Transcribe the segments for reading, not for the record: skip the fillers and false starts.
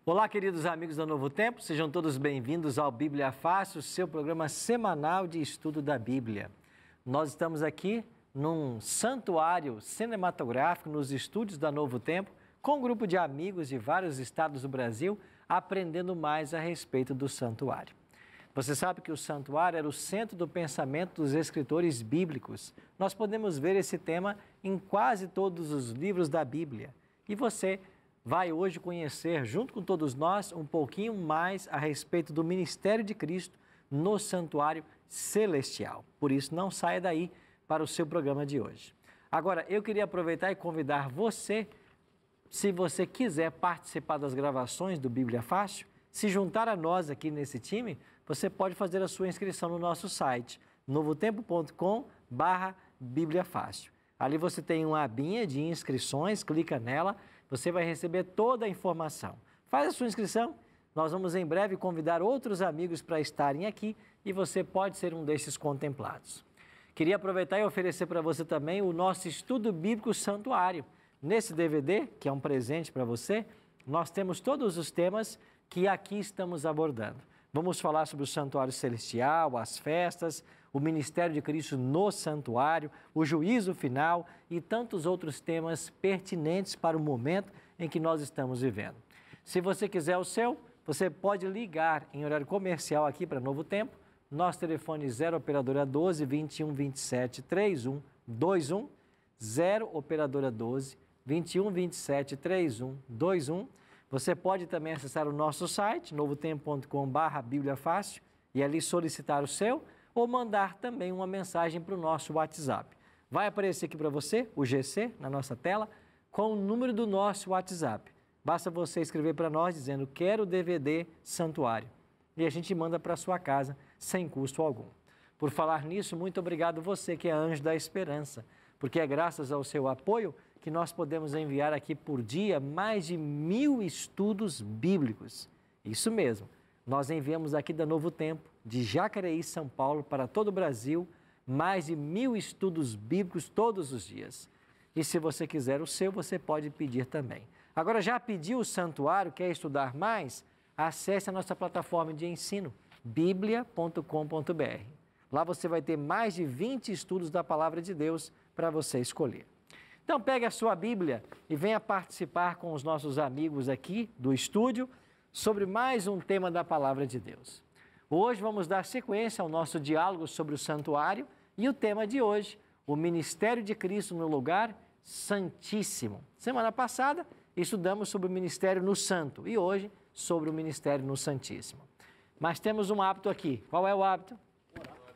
Olá, queridos amigos da Novo Tempo, sejam todos bem-vindos ao Bíblia Fácil, seu programa semanal de estudo da Bíblia. Nós estamos aqui num santuário cinematográfico nos estúdios da Novo Tempo, com um grupo de amigos de vários estados do Brasil, aprendendo mais a respeito do santuário. Você sabe que o santuário era o centro do pensamento dos escritores bíblicos. Nós podemos ver esse tema em quase todos os livros da Bíblia. E você vai hoje conhecer, junto com todos nós, um pouquinho mais a respeito do ministério de Cristo no santuário celestial. Por isso, não saia daí para o seu programa de hoje. Agora, eu queria aproveitar e convidar você, se você quiser participar das gravações do Bíblia Fácil, se juntar a nós aqui nesse time, você pode fazer a sua inscrição no nosso site, novotempo.com/Bíblia Fácil. Ali você tem uma abinha de inscrições, clica nela, você vai receber toda a informação. Faz a sua inscrição, nós vamos em breve convidar outros amigos para estarem aqui e você pode ser um desses contemplados. Queria aproveitar e oferecer para você também o nosso Estudo Bíblico Santuário. Nesse DVD, que é um presente para você, nós temos todos os temas que aqui estamos abordando. Vamos falar sobre o santuário celestial, as festas, o ministério de Cristo no santuário, o juízo final e tantos outros temas pertinentes para o momento em que nós estamos vivendo. Se você quiser o seu, você pode ligar em horário comercial aqui para Novo Tempo. Nosso telefone 0 operadora 12 21 27 31 21, 0 operadora 12 21 27 31 21. Você pode também acessar o nosso site, novotempo.com/Bíblia Fácil, e ali solicitar o seu, ou mandar também uma mensagem para o nosso WhatsApp. Vai aparecer aqui para você, o GC, na nossa tela, com o número do nosso WhatsApp. Basta você escrever para nós dizendo, quero DVD Santuário, e a gente manda para a sua casa, sem custo algum. Por falar nisso, muito obrigado você que é Anjo da Esperança, porque é graças ao seu apoio que nós podemos enviar aqui por dia mais de 1000 estudos bíblicos. Isso mesmo, nós enviamos aqui da Novo Tempo, de Jacareí, São Paulo, para todo o Brasil, mais de 1000 estudos bíblicos todos os dias. E se você quiser o seu, você pode pedir também. Agora, já pediu o santuário, quer estudar mais? Acesse a nossa plataforma de ensino, biblia.com.br. Lá você vai ter mais de 20 estudos da Palavra de Deus para você escolher. Então, pegue a sua Bíblia e venha participar com os nossos amigos aqui do estúdio sobre mais um tema da Palavra de Deus. Hoje vamos dar sequência ao nosso diálogo sobre o santuário e o tema de hoje, o ministério de Cristo no lugar santíssimo. Semana passada estudamos sobre o ministério no santo e hoje sobre o ministério no santíssimo. Mas temos um hábito aqui. Qual é o hábito?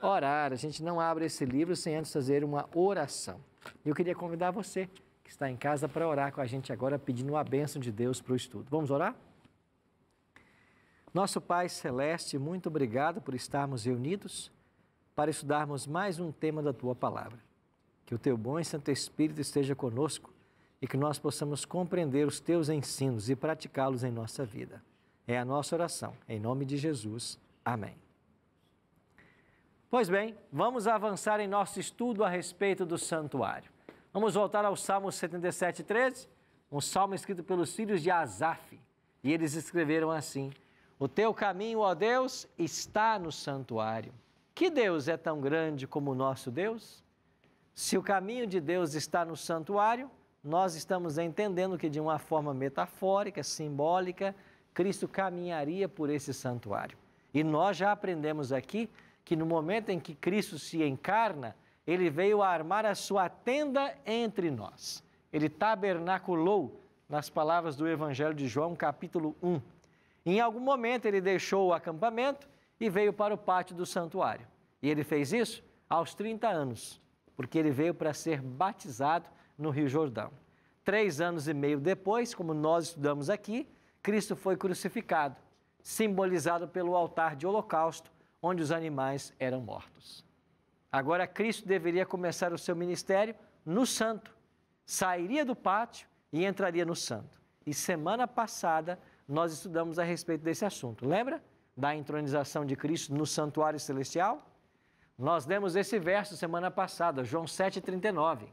Orar. A gente não abre esse livro sem antes fazer uma oração. Eu queria convidar você que está em casa para orar com a gente agora, pedindo a bênção de Deus para o estudo. Vamos orar? Nosso Pai Celeste, muito obrigado por estarmos reunidos para estudarmos mais um tema da Tua Palavra. Que o Teu bom e Santo Espírito esteja conosco e que nós possamos compreender os Teus ensinos e praticá-los em nossa vida. É a nossa oração. Em nome de Jesus. Amém. Pois bem, vamos avançar em nosso estudo a respeito do santuário. Vamos voltar ao Salmo 77:13, um salmo escrito pelos filhos de Asaf. E eles escreveram assim, o teu caminho, ó Deus, está no santuário. Que Deus é tão grande como o nosso Deus? Se o caminho de Deus está no santuário, nós estamos entendendo que de uma forma metafórica, simbólica, Cristo caminharia por esse santuário. E nós já aprendemos aqui que no momento em que Cristo se encarna, Ele veio a armar a sua tenda entre nós. Ele tabernaculou, nas palavras do Evangelho de João, capítulo 1. Em algum momento Ele deixou o acampamento e veio para o pátio do santuário. E Ele fez isso aos 30 anos, porque Ele veio para ser batizado no Rio Jordão. 3 anos e meio depois, como nós estudamos aqui, Cristo foi crucificado, simbolizado pelo altar de holocausto, onde os animais eram mortos. Agora, Cristo deveria começar o seu ministério no santo, sairia do pátio e entraria no santo. E semana passada, nós estudamos a respeito desse assunto. Lembra da entronização de Cristo no santuário celestial? Nós lemos esse verso semana passada, João 7,39.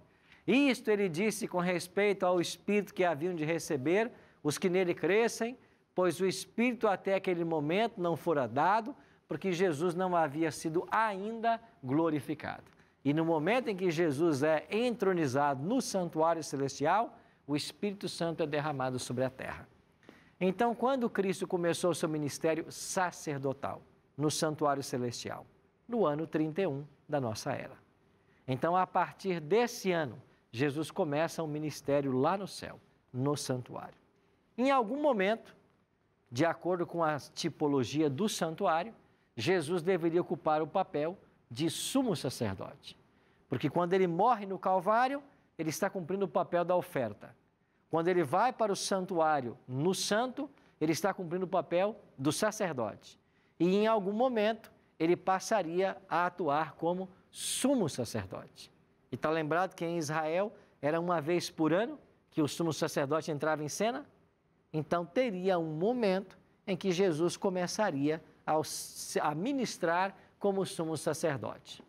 Isto ele disse com respeito ao Espírito que haviam de receber os que nele crescem, pois o Espírito até aquele momento não fora dado, porque Jesus não havia sido ainda glorificado. E no momento em que Jesus é entronizado no santuário celestial, o Espírito Santo é derramado sobre a terra. Então, quando Cristo começou o seu ministério sacerdotal no santuário celestial? No ano 31 da nossa era. Então, a partir desse ano, Jesus começa um ministério lá no céu, no santuário. Em algum momento, de acordo com a tipologia do santuário, Jesus deveria ocupar o papel de sumo sacerdote. Porque quando ele morre no Calvário, ele está cumprindo o papel da oferta. Quando ele vai para o santuário no santo, ele está cumprindo o papel do sacerdote. E em algum momento, ele passaria a atuar como sumo sacerdote. E está lembrado que em Israel era uma vez por ano que o sumo sacerdote entrava em cena? Então teria um momento em que Jesus começaria a ministrar como sumo sacerdote.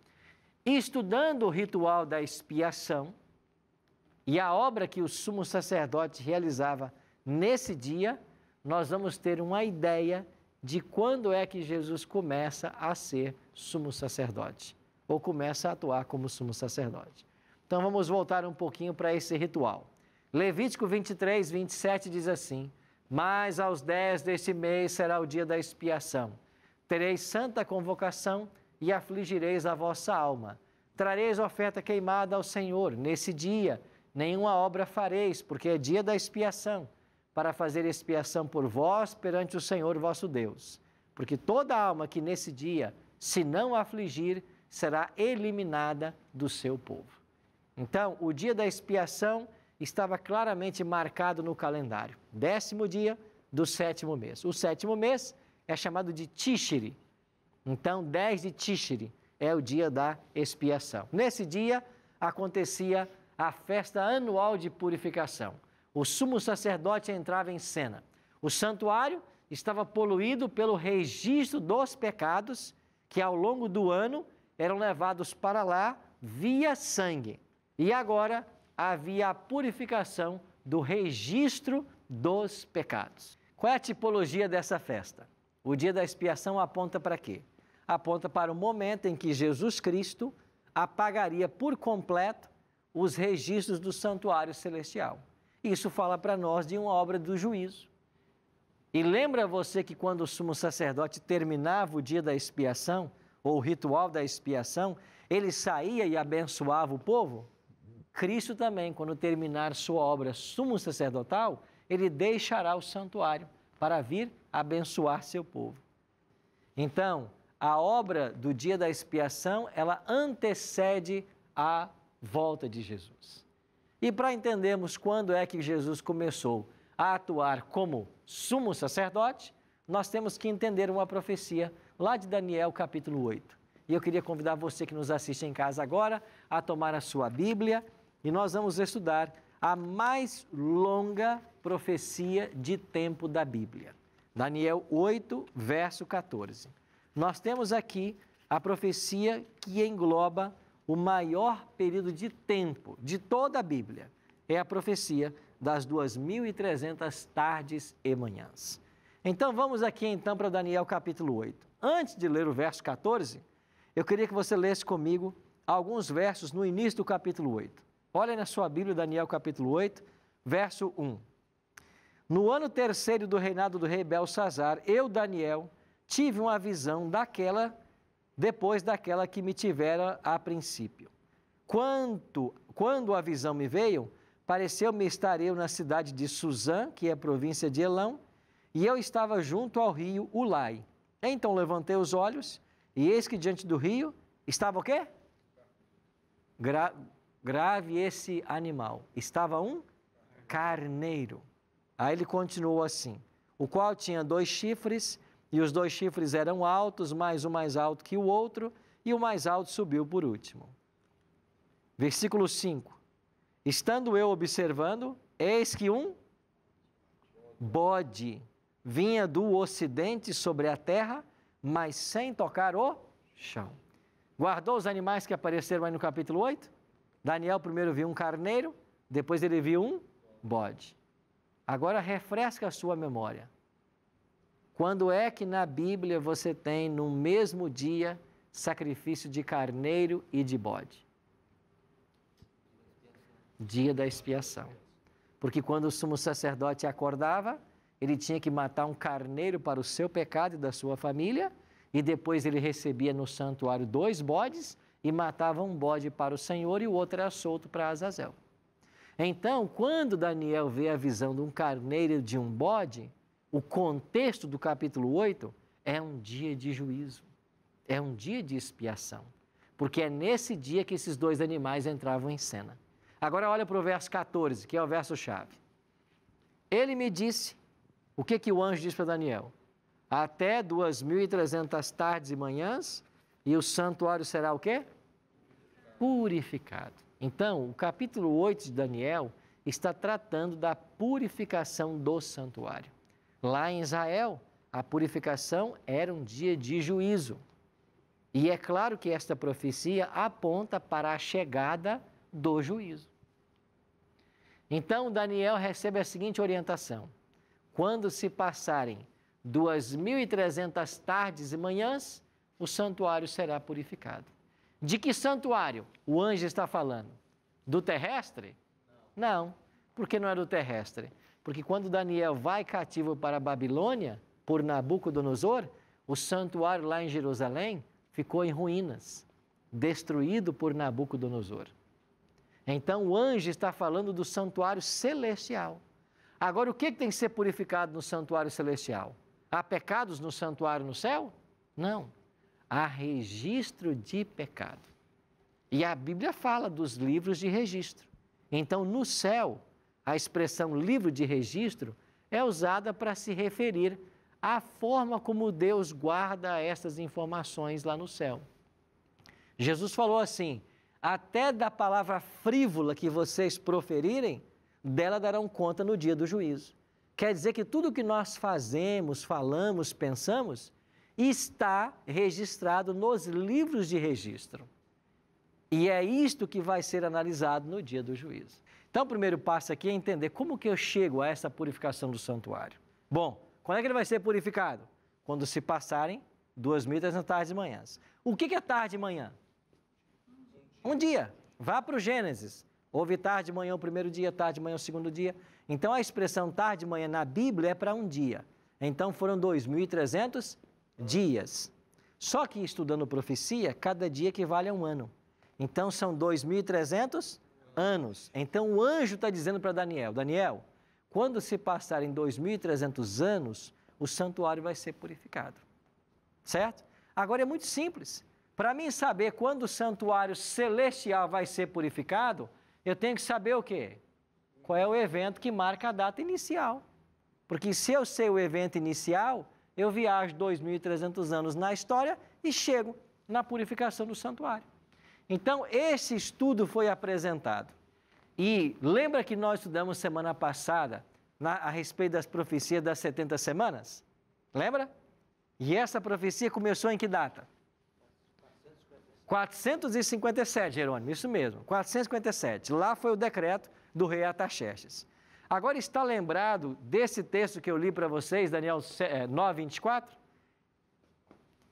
Estudando o ritual da expiação e a obra que o sumo sacerdote realizava nesse dia, nós vamos ter uma ideia de quando é que Jesus começa a ser sumo sacerdote, ou começa a atuar como sumo sacerdote. Então vamos voltar um pouquinho para esse ritual. Levítico 23, 27 diz assim: mas aos 10 deste mês será o dia da expiação. Tereis santa convocação e afligireis a vossa alma. Trareis oferta queimada ao Senhor. Nesse dia, nenhuma obra fareis, porque é dia da expiação, para fazer expiação por vós perante o Senhor vosso Deus. Porque toda alma que nesse dia se não afligir, será eliminada do seu povo. Então, o dia da expiação estava claramente marcado no calendário. 10º dia do 7º mês. O 7º mês é chamado de Tishri. Então, 10 de Tishri é o dia da expiação. Nesse dia, acontecia a festa anual de purificação. O sumo sacerdote entrava em cena. O santuário estava poluído pelo registro dos pecados que, ao longo do ano, eram levados para lá via sangue. E agora havia a purificação do registro dos pecados. Qual é a tipologia dessa festa? O dia da expiação aponta para quê? Aponta para o momento em que Jesus Cristo apagaria por completo os registros do santuário celestial. Isso fala para nós de uma obra do juízo. E lembra você que quando o sumo sacerdote terminava o dia da expiação, ou o ritual da expiação, ele saía e abençoava o povo? Cristo também, quando terminar sua obra sumo sacerdotal, ele deixará o santuário para vir abençoar seu povo. Então, a obra do dia da expiação, ela antecede a volta de Jesus. E para entendermos quando é que Jesus começou a atuar como sumo sacerdote, nós temos que entender uma profecia lá de Daniel capítulo 8. E eu queria convidar você que nos assiste em casa agora a tomar a sua Bíblia e nós vamos estudar a mais longa profecia de tempo da Bíblia. Daniel 8, verso 14. Nós temos aqui a profecia que engloba o maior período de tempo de toda a Bíblia. É a profecia das 2.300 tardes e manhãs. Então vamos aqui então para Daniel capítulo 8. Antes de ler o verso 14, eu queria que você lesse comigo alguns versos no início do capítulo 8. Olha na sua Bíblia, Daniel capítulo 8, verso 1. No ano terceiro do reinado do rei Belsazar, eu, Daniel, tive uma visão depois daquela que me tivera a princípio. Quando a visão me veio, pareceu-me estar eu na cidade de Suzã, que é a província de Elão, e eu estava junto ao rio Ulai. Então levantei os olhos, e eis que diante do rio estava o quê? Grave esse animal. Estava um carneiro. Aí ele continuou assim, o qual tinha 2 chifres, e os 2 chifres eram altos, mais um mais alto que o outro, e o mais alto subiu por último. Versículo 5. Estando eu observando, eis que um bode vinha do ocidente sobre a terra, mas sem tocar o chão. Guardou os animais que apareceram aí no capítulo 8? Daniel primeiro viu um carneiro, depois ele viu um bode. Agora refresca a sua memória. Quando é que na Bíblia você tem no mesmo dia sacrifício de carneiro e de bode? Dia da expiação. Porque quando o sumo sacerdote acordava, ele tinha que matar um carneiro para o seu pecado e da sua família, e depois ele recebia no santuário 2 bodes e matava um bode para o Senhor e o outro era solto para Azazel. Então, quando Daniel vê a visão de um carneiro e de um bode, o contexto do capítulo 8 é um dia de juízo, é um dia de expiação, porque é nesse dia que esses 2 animais entravam em cena. Agora olha para o verso 14, que é o verso-chave. Ele me disse, o que o anjo diz para Daniel? Até 2.300 tardes e manhãs, e o santuário será o quê? Purificado. Então, o capítulo 8 de Daniel está tratando da purificação do santuário. Lá em Israel, a purificação era um dia de juízo. E é claro que esta profecia aponta para a chegada do juízo. Então, Daniel recebe a seguinte orientação. Quando se passarem 2.300 tardes e manhãs, o santuário será purificado. De que santuário o anjo está falando? Do terrestre? Não, porque não é do terrestre. Porque quando Daniel vai cativo para a Babilônia, por Nabucodonosor, o santuário lá em Jerusalém ficou em ruínas, destruído por Nabucodonosor. Então o anjo está falando do santuário celestial. Agora, o que tem que ser purificado no santuário celestial? Há pecados no santuário no céu? Não. Há registro de pecado. E a Bíblia fala dos livros de registro. Então, no céu, a expressão livro de registro é usada para se referir à forma como Deus guarda estas informações lá no céu. Jesus falou assim, até da palavra frívola que vocês proferirem, dela darão conta no dia do juízo. Quer dizer que tudo que nós fazemos, falamos, pensamos, está registrado nos livros de registro. E é isto que vai ser analisado no dia do juízo. Então, o primeiro passo aqui é entender como que eu chego a essa purificação do santuário. Bom, quando é que ele vai ser purificado? Quando se passarem 2.300 tardes e manhãs. O que é tarde e manhã? Um dia. Vá para o Gênesis. Houve tarde de manhã o primeiro dia, tarde de manhã o segundo dia. Então, a expressão tarde de manhã na Bíblia é para um dia. Então, foram 2.300 dias. Só que, estudando profecia, cada dia equivale a um ano. Então, são 2.300 anos. Então, o anjo está dizendo para Daniel, Daniel, quando se passarem 2.300 anos, o santuário vai ser purificado. Certo? Agora, é muito simples. Para mim saber quando o santuário celestial vai ser purificado, eu tenho que saber o quê? Qual é o evento que marca a data inicial. Porque se eu sei o evento inicial, eu viajo 2.300 anos na história e chego na purificação do santuário. Então, esse estudo foi apresentado. E lembra que nós estudamos semana passada a respeito das profecias das 70 semanas? Lembra? E essa profecia começou em que data? 457, Jerônimo, isso mesmo, 457. Lá foi o decreto do rei Artaxerxes. Agora está lembrado desse texto que eu li para vocês, Daniel 9:24?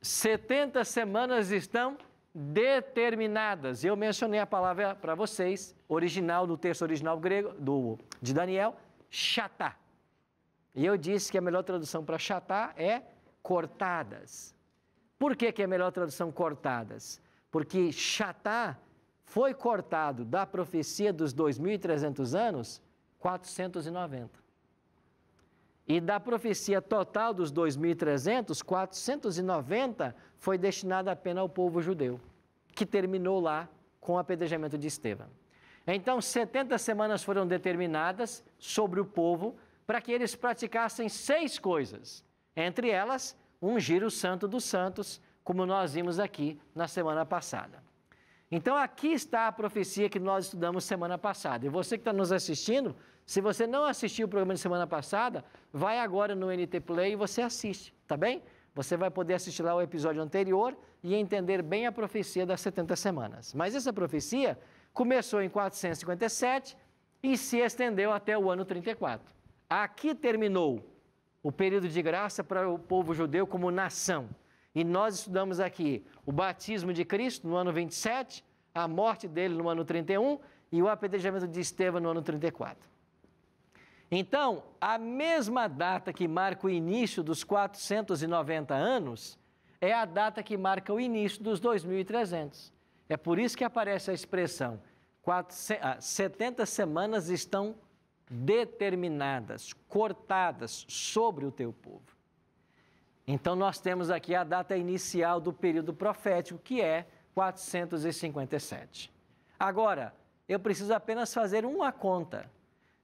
70 semanas estão determinadas. Eu mencionei a palavra para vocês, original, do texto original grego, de Daniel, chatá. E eu disse que a melhor tradução para chatá é cortadas. Por que é a melhor tradução cortadas? Porque chatá foi cortado da profecia dos 2.300 anos, 490. E da profecia total dos 2.300, 490 foi destinada apenas ao povo judeu, que terminou lá com o apedrejamento de Estevão. Então, 70 semanas foram determinadas sobre o povo para que eles praticassem 6 coisas. Entre elas, ungir o Santo dos Santos, como nós vimos aqui na semana passada. Então, aqui está a profecia que nós estudamos semana passada. E você que está nos assistindo, se você não assistiu o programa de semana passada, vai agora no NT Play e você assiste, tá bem? Você vai poder assistir lá o episódio anterior e entender bem a profecia das 70 semanas. Mas essa profecia começou em 457 e se estendeu até o ano 34. Aqui terminou o período de graça para o povo judeu como nação. E nós estudamos aqui o batismo de Cristo no ano 27, a morte dele no ano 31 e o apedrejamento de Estevão no ano 34. Então, a mesma data que marca o início dos 490 anos é a data que marca o início dos 2.300. É por isso que aparece a expressão 70 semanas estão determinadas, cortadas sobre o teu povo. Então, nós temos aqui a data inicial do período profético, que é 457. Agora, eu preciso apenas fazer uma conta.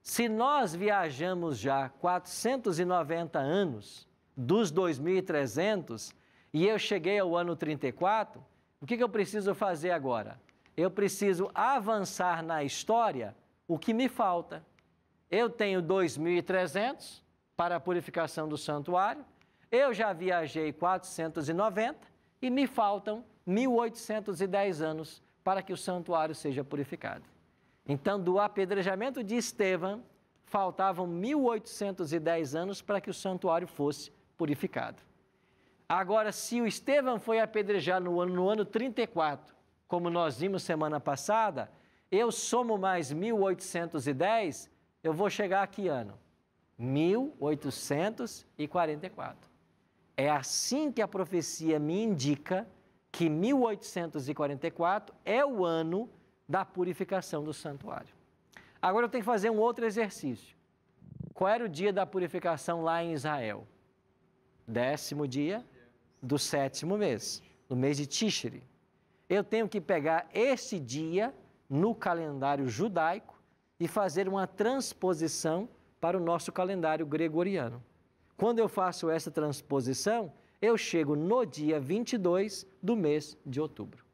Se nós viajamos já 490 anos dos 2.300 e eu cheguei ao ano 34, o que eu preciso fazer agora? Eu preciso avançar na história o que me falta. Eu tenho 2.300 para a purificação do santuário, eu já viajei 490 e me faltam 1.810 anos para que o santuário seja purificado. Então, do apedrejamento de Estevão, faltavam 1.810 anos para que o santuário fosse purificado. Agora, se o Estevão foi apedrejado no ano 34, como nós vimos semana passada, eu somo mais 1.810, eu vou chegar a que ano? 1844. É assim que a profecia me indica que 1844 é o ano da purificação do santuário. Agora eu tenho que fazer um outro exercício. Qual era o dia da purificação lá em Israel? 10º dia do 7º mês, no mês de Tishri. Eu tenho que pegar esse dia no calendário judaico e fazer uma transposição para o nosso calendário gregoriano. Quando eu faço essa transposição, eu chego no dia 22 do mês de outubro.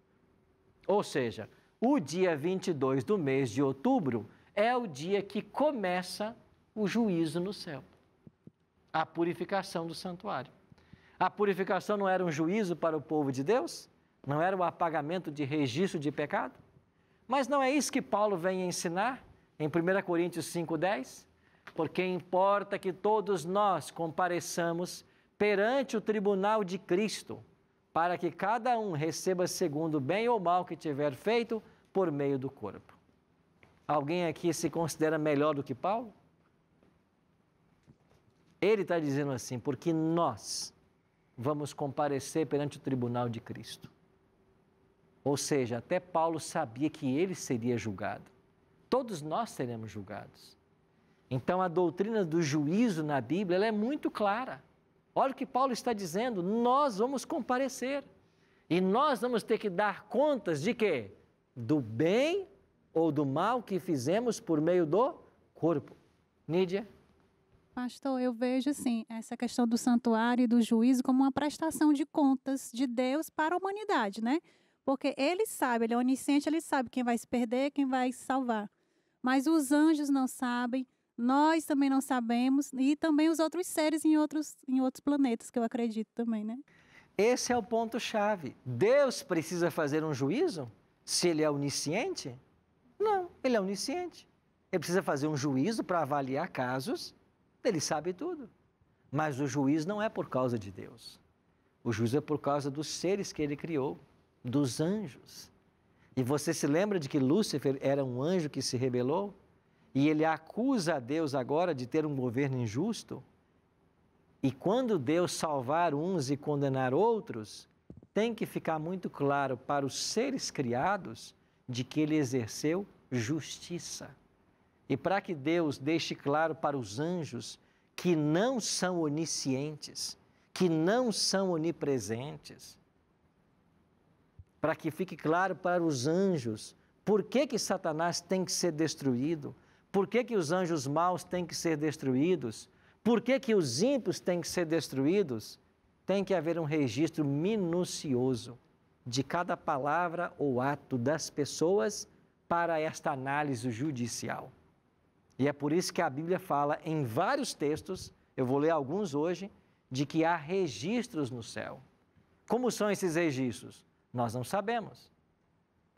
Ou seja, o dia 22 do mês de outubro é o dia que começa o juízo no céu, a purificação do santuário. A purificação não era um juízo para o povo de Deus? Não era o apagamento de registro de pecado? Mas não é isso que Paulo vem ensinar em 1 Coríntios 5,10? Porque importa que todos nós compareçamos perante o tribunal de Cristo, para que cada um receba segundo o bem ou mal que tiver feito por meio do corpo. Alguém aqui se considera melhor do que Paulo? Ele está dizendo assim, porque nós vamos comparecer perante o tribunal de Cristo. Ou seja, até Paulo sabia que ele seria julgado. Todos nós seremos julgados. Então, a doutrina do juízo na Bíblia ela é muito clara. Olha o que Paulo está dizendo, nós vamos comparecer. E nós vamos ter que dar contas de quê? Do bem ou do mal que fizemos por meio do corpo. Nídia? Pastor, eu vejo assim, essa questão do santuário e do juízo como uma prestação de contas de Deus para a humanidade, né? Porque ele sabe, ele é onisciente, ele sabe quem vai se perder, quem vai se salvar. Mas os anjos não sabem, nós também não sabemos, e também os outros seres em outros planetas, que eu acredito também, né? Esse é o ponto-chave. Deus precisa fazer um juízo se ele é onisciente? Não, ele é onisciente. Ele precisa fazer um juízo para avaliar casos, ele sabe tudo. Mas o juízo não é por causa de Deus. O juízo é por causa dos seres que ele criou, dos anjos. E você se lembra de que Lúcifer era um anjo que se rebelou? E ele acusa a Deus agora de ter um governo injusto? E quando Deus salvar uns e condenar outros, tem que ficar muito claro para os seres criados de que ele exerceu justiça. E para que Deus deixe claro para os anjos que não são oniscientes, que não são onipresentes, para que fique claro para os anjos por que Satanás tem que ser destruído, por que os anjos maus têm que ser destruídos, por que os ímpios têm que ser destruídos, tem que haver um registro minucioso de cada palavra ou ato das pessoas para esta análise judicial. E é por isso que a Bíblia fala em vários textos, eu vou ler alguns hoje, de que há registros no céu. Como são esses registros? Nós não sabemos.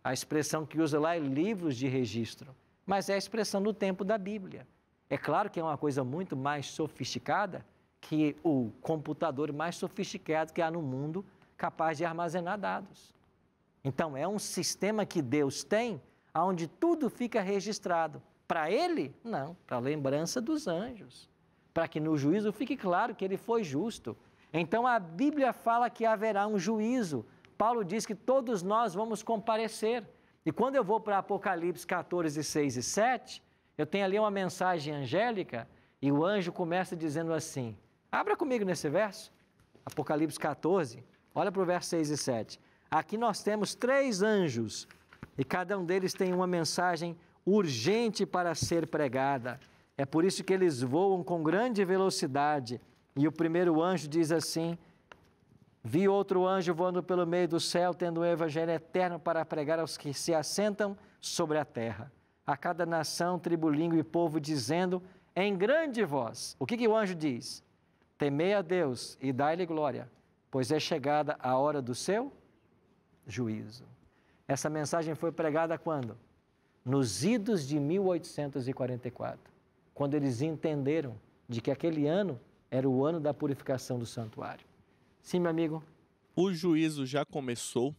A expressão que usa lá é livros de registro, mas é a expressão do tempo da Bíblia. É claro que é uma coisa muito mais sofisticada, que o computador mais sofisticado que há no mundo, capaz de armazenar dados. Então, é um sistema que Deus tem, onde tudo fica registrado. Para ele, não, para a lembrança dos anjos. Para que no juízo fique claro que ele foi justo. Então, a Bíblia fala que haverá um juízo. Paulo diz que todos nós vamos comparecer. E quando eu vou para Apocalipse 14, 6 e 7, eu tenho ali uma mensagem angélica e o anjo começa dizendo assim, abra comigo nesse verso, Apocalipse 14, olha para o verso 6 e 7. Aqui nós temos 3 anjos e cada um deles tem uma mensagem urgente para ser pregada. É por isso que eles voam com grande velocidade. E o primeiro anjo diz assim, vi outro anjo voando pelo meio do céu, tendo o evangelho eterno para pregar aos que se assentam sobre a terra. A cada nação, tribo, língua e povo, dizendo em grande voz. O que o anjo diz? Temei a Deus e dai-lhe glória, pois é chegada a hora do seu juízo. Essa mensagem foi pregada quando? Nos idos de 1844, quando eles entenderam de que aquele ano era o ano da purificação do santuário. Sim, meu amigo? O juízo já começou?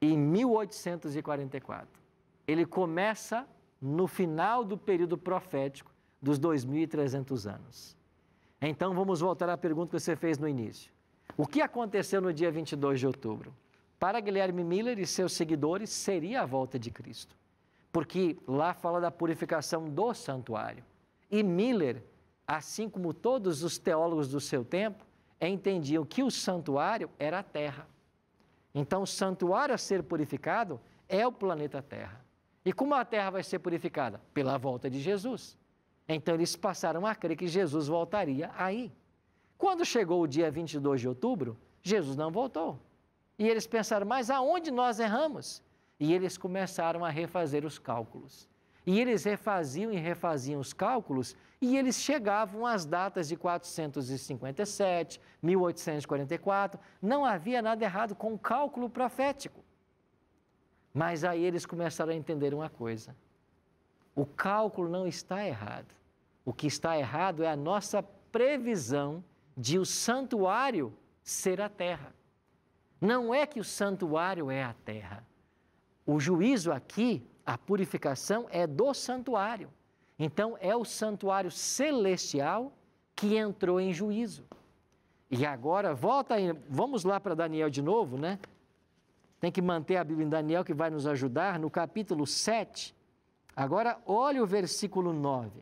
Em 1844. Ele começa no final do período profético dos 2.300 anos. Então, vamos voltar à pergunta que você fez no início. O que aconteceu no dia 22 de outubro? Para Guilherme Miller e seus seguidores, seria a volta de Cristo. Porque lá fala da purificação do santuário. E Miller, assim como todos os teólogos do seu tempo, entendiam que o santuário era a Terra. Então, o santuário a ser purificado é o planeta Terra. E como a Terra vai ser purificada? Pela volta de Jesus. Então, eles passaram a crer que Jesus voltaria aí. Quando chegou o dia 22 de outubro, Jesus não voltou. E eles pensaram, mas aonde nós erramos? E eles começaram a refazer os cálculos. E eles refaziam os cálculos e eles chegavam às datas de 457, 1844. Não havia nada errado com o cálculo profético. Mas aí eles começaram a entender uma coisa. O cálculo não está errado. O que está errado é a nossa previsão de o santuário ser a terra. Não é que o santuário é a terra. O juízo aqui, a purificação é do santuário. Então, é o santuário celestial que entrou em juízo. E agora, volta aí, vamos lá para Daniel de novo, né? Tem que manter a Bíblia em Daniel, que vai nos ajudar, no capítulo 7. Agora, olha o versículo 9.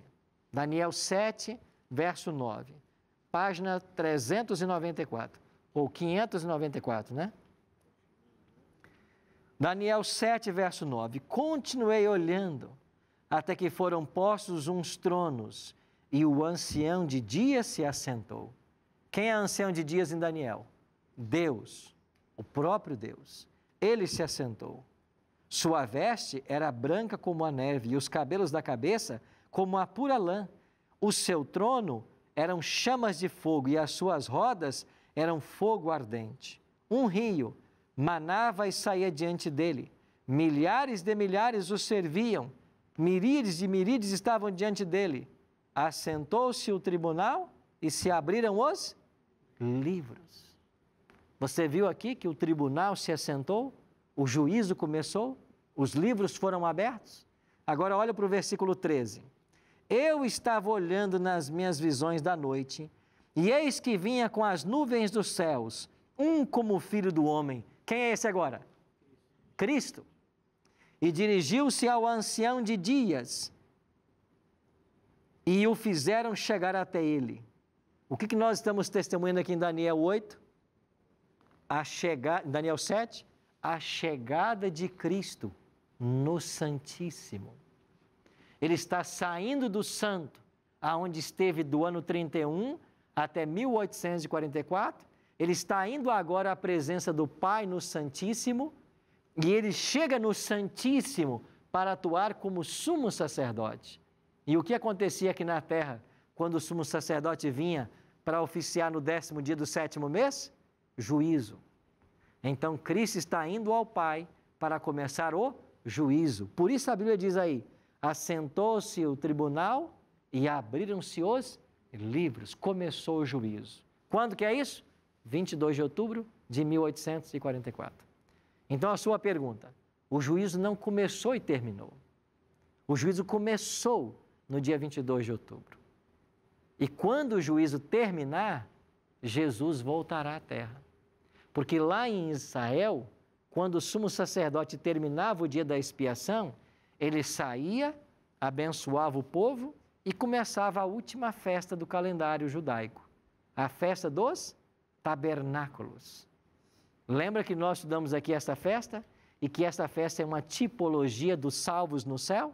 Daniel 7, verso 9. Página 394, ou 594, né? Daniel 7, verso 9. Continuei olhando, até que foram postos uns tronos, e o ancião de dias se assentou. Quem é ancião de dias em Daniel? Deus, o próprio Deus. Ele se assentou. Sua veste era branca como a neve, e os cabelos da cabeça como a pura lã. O seu trono eram chamas de fogo, e as suas rodas eram fogo ardente. Um rio manava e saía diante dele. Milhares de milhares o serviam. Miríades de miríades estavam diante dele. Assentou-se o tribunal e se abriram os livros. Você viu aqui que o tribunal se assentou? O juízo começou? Os livros foram abertos? Agora olha para o versículo 13. Eu estava olhando nas minhas visões da noite, e eis que vinha com as nuvens dos céus, um como o filho do homem. Quem é esse agora? Cristo. E dirigiu-se ao ancião de dias, e o fizeram chegar até ele. O que nós estamos testemunhando aqui em Daniel 8? Daniel 7? A chegada de Cristo no Santíssimo. Ele está saindo do santo, aonde esteve do ano 31 até 1844. Ele está indo agora à presença do Pai no Santíssimo, e ele chega no Santíssimo para atuar como sumo sacerdote. E o que acontecia aqui na terra, quando o sumo sacerdote vinha para oficiar no 10º dia do 7º mês? Juízo. Então, Cristo está indo ao Pai para começar o juízo. Por isso a Bíblia diz aí, assentou-se o tribunal e abriram-se os livros, começou o juízo. Quando que é isso? 22 de outubro de 1844. Então, a sua pergunta, o juízo não começou e terminou. O juízo começou no dia 22 de outubro. E quando o juízo terminar, Jesus voltará à terra. Porque lá em Israel, quando o sumo sacerdote terminava o dia da expiação, ele saía, abençoava o povo e começava a última festa do calendário judaico, a festa dos tabernáculos. Lembra que nós estudamos aqui esta festa? E que esta festa é uma tipologia dos salvos no céu?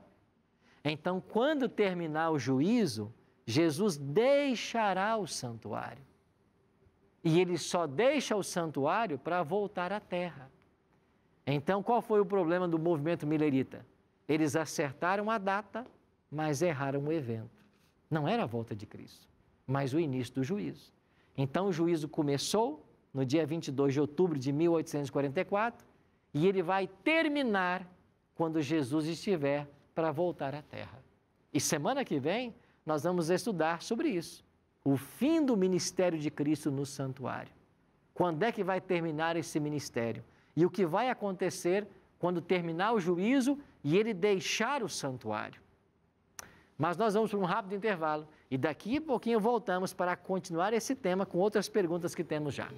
Então, quando terminar o juízo, Jesus deixará o santuário. E ele só deixa o santuário para voltar à terra. Então, qual foi o problema do movimento milerita? Eles acertaram a data, mas erraram o evento. Não era a volta de Cristo, mas o início do juízo. Então, o juízo começou no dia 22 de outubro de 1844 e ele vai terminar quando Jesus estiver para voltar à terra. E semana que vem, nós vamos estudar sobre isso. O fim do ministério de Cristo no santuário. Quando é que vai terminar esse ministério? E o que vai acontecer quando terminar o juízo e ele deixar o santuário? Mas nós vamos para um rápido intervalo e daqui a pouquinho voltamos para continuar esse tema com outras perguntas que temos já.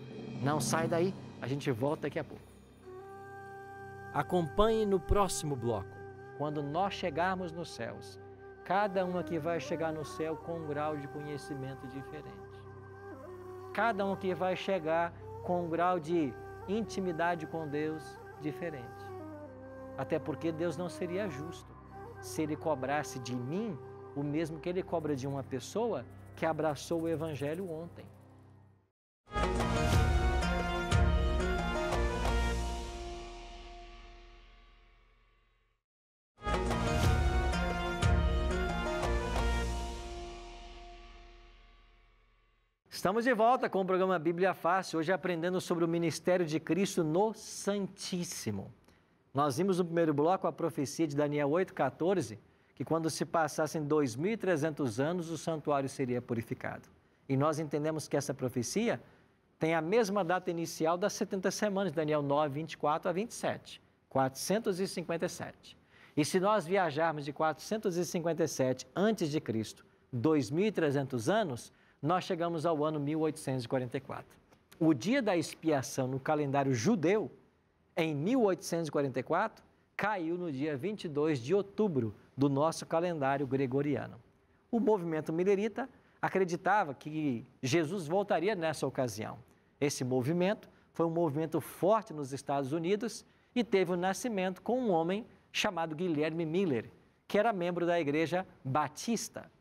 Não sai daí, a gente volta daqui a pouco. Acompanhe no próximo bloco. Quando nós chegarmos nos céus, cada um aqui vai chegar no céu com um grau de conhecimento diferente. Cada um aqui vai chegar com um grau de intimidade com Deus diferente. Até porque Deus não seria justo se Ele cobrasse de mim o mesmo que Ele cobra de uma pessoa que abraçou o Evangelho ontem. Estamos de volta com o programa Bíblia Fácil, hoje aprendendo sobre o ministério de Cristo no Santíssimo. Nós vimos no primeiro bloco a profecia de Daniel 8,14, que quando se passassem 2.300 anos, o santuário seria purificado. E nós entendemos que essa profecia tem a mesma data inicial das 70 semanas, Daniel 9, 24 a 27, 457. E se nós viajarmos de 457 a.C., 2.300 anos, nós chegamos ao ano 1844. O dia da expiação no calendário judeu, em 1844, caiu no dia 22 de outubro do nosso calendário gregoriano. O movimento milerita acreditava que Jesus voltaria nessa ocasião. Esse movimento foi um movimento forte nos Estados Unidos e teve o nascimento com um homem chamado Guilherme Miller, que era membro da Igreja Batista.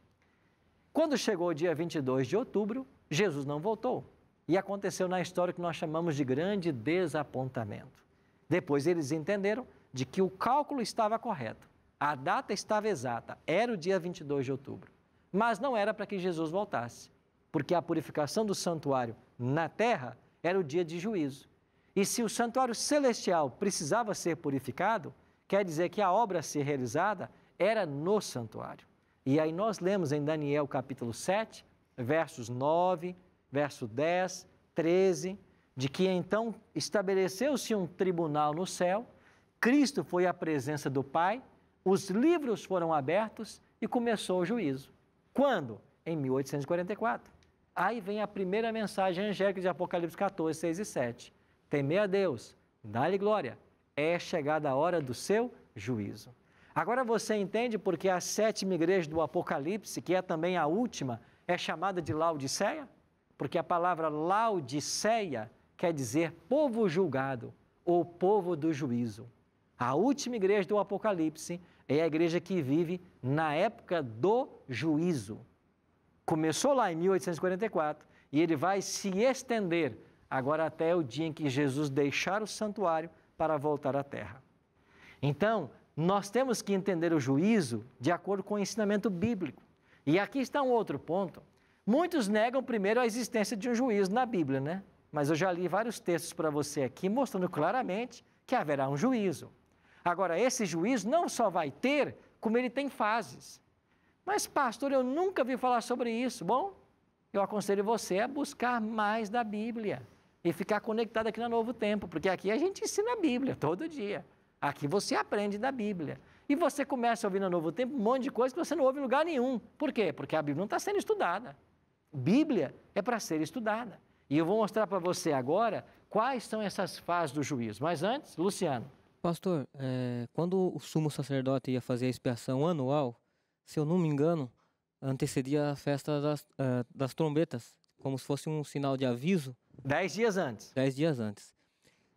Quando chegou o dia 22 de outubro, Jesus não voltou. E aconteceu na história que nós chamamos de grande desapontamento. Depois eles entenderam de que o cálculo estava correto. A data estava exata, era o dia 22 de outubro. Mas não era para que Jesus voltasse, porque a purificação do santuário na terra era o dia de juízo. E se o santuário celestial precisava ser purificado, quer dizer que a obra a ser realizada era no santuário. E aí nós lemos em Daniel capítulo 7, versos 9, verso 10, 13, de que então estabeleceu-se um tribunal no céu, Cristo foi à presença do Pai, os livros foram abertos e começou o juízo. Quando? Em 1844. Aí vem a primeira mensagem angélica de Apocalipse 14, 6 e 7. Temer a Deus, dá-lhe glória, é chegada a hora do seu juízo. Agora você entende porque a sétima igreja do Apocalipse, que é também a última, é chamada de Laodiceia? Porque a palavra Laodiceia quer dizer povo julgado ou povo do juízo. A última igreja do Apocalipse é a igreja que vive na época do juízo. Começou lá em 1844 e ele vai se estender agora até o dia em que Jesus deixar o santuário para voltar à terra. Então, nós temos que entender o juízo de acordo com o ensinamento bíblico. E aqui está um outro ponto. Muitos negam primeiro a existência de um juízo na Bíblia, né? Mas eu já li vários textos para você aqui mostrando claramente que haverá um juízo. Agora, esse juízo não só vai ter, como ele tem fases. Mas, pastor, eu nunca vi falar sobre isso. Bom, eu aconselho você a buscar mais da Bíblia e ficar conectado aqui no Novo Tempo, porque aqui a gente ensina a Bíblia todo dia. Aqui você aprende da Bíblia. E você começa a ouvir no Novo Tempo um monte de coisa que você não ouve em lugar nenhum. Por quê? Porque a Bíblia não está sendo estudada. Bíblia é para ser estudada. E eu vou mostrar para você agora quais são essas fases do juízo. Mas antes, Luciano. Pastor, quando o sumo sacerdote ia fazer a expiação anual, se eu não me engano, antecedia a festa das trombetas, como se fosse um sinal de aviso. 10 dias antes. 10 dias antes.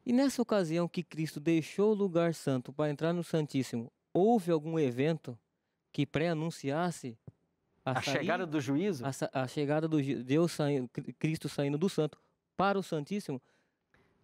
E nessa ocasião que Cristo deixou o lugar santo para entrar no Santíssimo, houve algum evento que pré-anunciasse a chegada do juízo? A chegada do Deus Cristo saindo do santo para o Santíssimo?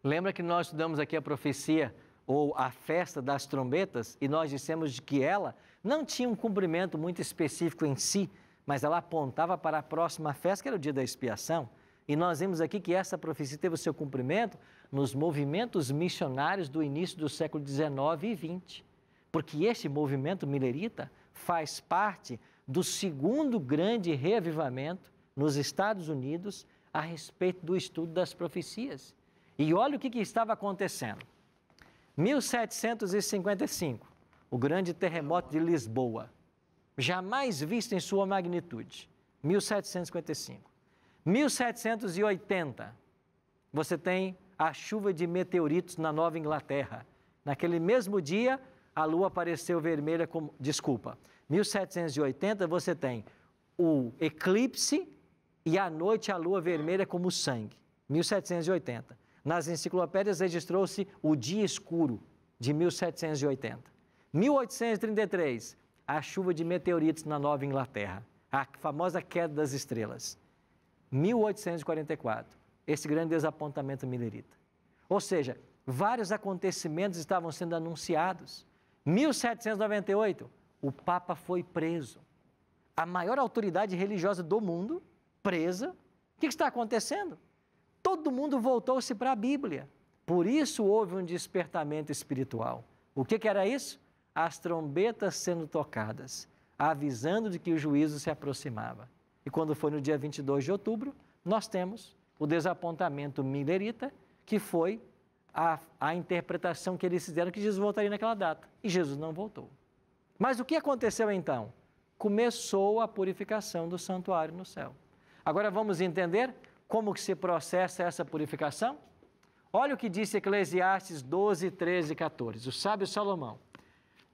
Lembra que nós estudamos aqui a profecia ou a festa das trombetas e nós dissemos que ela não tinha um cumprimento muito específico em si, mas ela apontava para a próxima festa, que era o dia da expiação. E nós vimos aqui que essa profecia teve o seu cumprimento nos movimentos missionários do início do século XIX e XX. Porque este movimento milerita faz parte do segundo grande reavivamento nos Estados Unidos a respeito do estudo das profecias. E olha o que estava acontecendo. 1755, o grande terremoto de Lisboa, jamais visto em sua magnitude. 1755. 1780, você tem a chuva de meteoritos na Nova Inglaterra. Naquele mesmo dia, a lua apareceu vermelha como... 1780, você tem o eclipse e à noite a lua vermelha como sangue. 1780. Nas enciclopédias registrou-se o dia escuro de 1780. 1833, a chuva de meteoritos na Nova Inglaterra, a famosa queda das estrelas. 1844, esse grande desapontamento milerita. Ou seja, vários acontecimentos estavam sendo anunciados. 1798, o Papa foi preso. A maior autoridade religiosa do mundo, presa. O que está acontecendo? Todo mundo voltou-se para a Bíblia. Por isso houve um despertamento espiritual. O que era isso? As trombetas sendo tocadas, avisando de que o juízo se aproximava. E quando foi no dia 22 de outubro, nós temos o desapontamento milerita, que foi a interpretação que eles fizeram que Jesus voltaria naquela data. E Jesus não voltou. Mas o que aconteceu então? Começou a purificação do santuário no céu. Agora vamos entender como que se processa essa purificação? Olha o que disse Eclesiastes 12, 13 e 14. O sábio Salomão.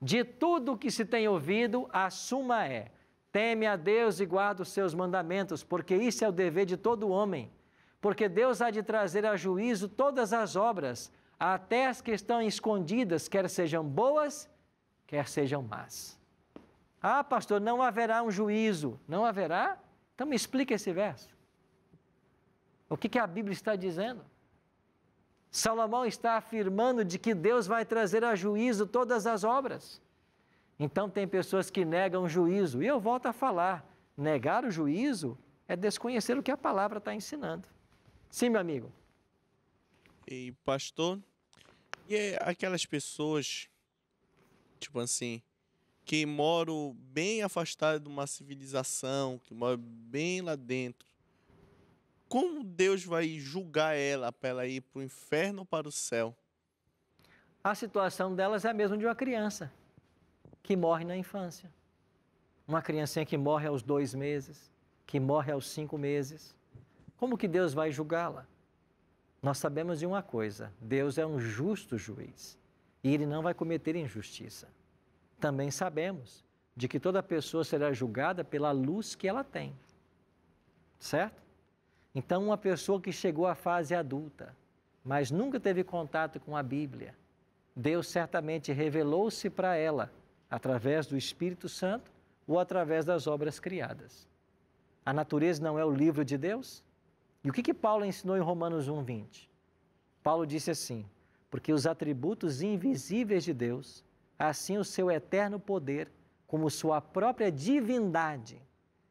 De tudo o que se tem ouvido, a suma é: teme a Deus e guarda os seus mandamentos, porque isso é o dever de todo homem. Porque Deus há de trazer a juízo todas as obras, até as que estão escondidas, quer sejam boas, quer sejam más. Ah, pastor, não haverá um juízo. Não haverá? Então me explica esse verso. O que a Bíblia está dizendo? Salomão está afirmando de que Deus vai trazer a juízo todas as obras. Então tem pessoas que negam o juízo. E eu volto a falar, negar o juízo é desconhecer o que a palavra está ensinando. Sim, meu amigo. E pastor, e aquelas pessoas, tipo assim, que moram bem afastadas de uma civilização, que moram bem lá dentro, como Deus vai julgar ela para ela ir para o inferno ou para o céu? A situação delas é a mesma de uma criança que morre na infância. Uma criancinha que morre aos 2 meses, que morre aos 5 meses. Como que Deus vai julgá-la? Nós sabemos de uma coisa: Deus é um justo juiz e Ele não vai cometer injustiça. Também sabemos de que toda pessoa será julgada pela luz que ela tem. Certo? Então, uma pessoa que chegou à fase adulta, mas nunca teve contato com a Bíblia, Deus certamente revelou-se para ela através do Espírito Santo ou através das obras criadas. A natureza não é o livro de Deus? E o que Paulo ensinou em Romanos 1:20? Paulo disse assim: porque os atributos invisíveis de Deus, assim o seu eterno poder, como sua própria divindade,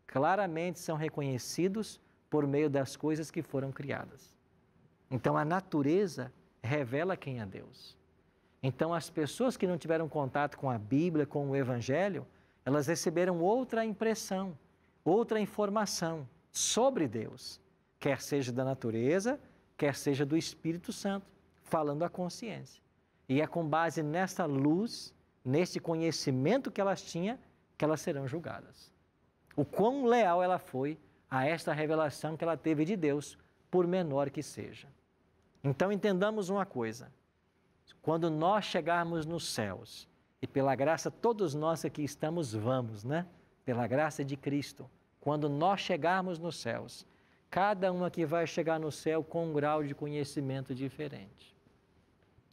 claramente são reconhecidos por meio das coisas que foram criadas. Então, a natureza revela quem é Deus. Então, as pessoas que não tiveram contato com a Bíblia, com o Evangelho, elas receberam outra impressão, outra informação. sobre Deus, quer seja da natureza, quer seja do Espírito Santo, falando a consciência. E é com base nessa luz, nesse conhecimento que elas tinham, que elas serão julgadas. O quão leal ela foi a esta revelação que ela teve de Deus, por menor que seja. Então entendamos uma coisa, quando nós chegarmos nos céus, e pela graça todos nós aqui estamos, vamos, né? Pela graça de Cristo, quando nós chegarmos nos céus, cada um aqui vai chegar no céu com um grau de conhecimento diferente.